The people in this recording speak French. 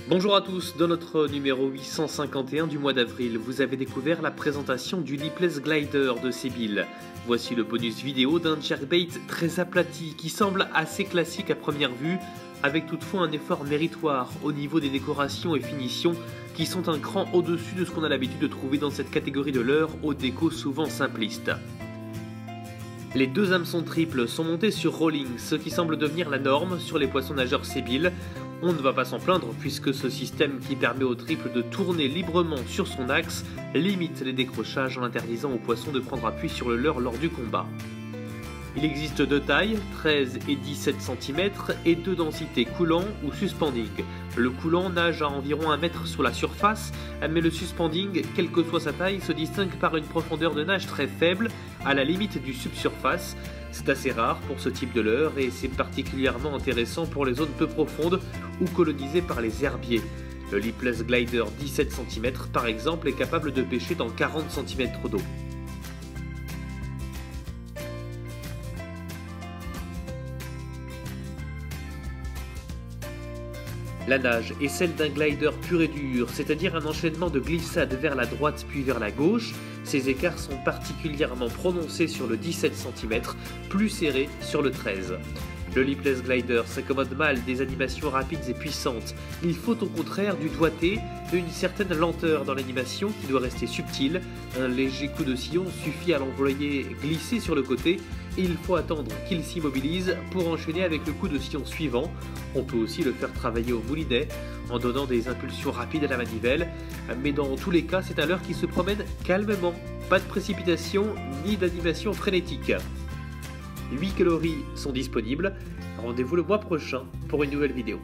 Bonjour à tous, dans notre numéro 851 du mois d'avril, vous avez découvert la présentation du Lipless Glider de Sebile. Voici le bonus vidéo d'un jerkbait très aplati qui semble assez classique à première vue, avec toutefois un effort méritoire au niveau des décorations et finitions qui sont un cran au-dessus de ce qu'on a l'habitude de trouver dans cette catégorie de leurres aux décos souvent simplistes. Les deux hameçons triples sont montés sur rolling, ce qui semble devenir la norme sur les poissons nageurs Sebile. On ne va pas s'en plaindre puisque ce système qui permet au triple de tourner librement sur son axe limite les décrochages en interdisant aux poissons de prendre appui sur le leurre lors du combat. Il existe deux tailles, 13 et 17 cm et deux densités coulant ou suspending. Le coulant nage à environ 1 mètre sur la surface, mais le suspending, quelle que soit sa taille, se distingue par une profondeur de nage très faible, à la limite du subsurface. C'est assez rare pour ce type de leurre et c'est particulièrement intéressant pour les zones peu profondes ou colonisées par les herbiers. Le Lipless Glider 17 cm par exemple est capable de pêcher dans 40 cm d'eau. La nage est celle d'un glider pur et dur, c'est-à-dire un enchaînement de glissades vers la droite puis vers la gauche. Ces écarts sont particulièrement prononcés sur le 17 cm, plus serrés sur le 13. Le Lipless Glider s'accommode mal des animations rapides et puissantes. Il faut au contraire du doigté et une certaine lenteur dans l'animation qui doit rester subtile. Un léger coup de sillon suffit à l'envoyer glisser sur le côté et il faut attendre qu'il s'immobilise pour enchaîner avec le coup de sillon suivant. On peut aussi le faire travailler au moulinet en donnant des impulsions rapides à la manivelle, mais dans tous les cas c'est un leurre qui se promène calmement, pas de précipitation ni d'animation frénétique. 8 coloris sont disponibles, rendez-vous le mois prochain pour une nouvelle vidéo.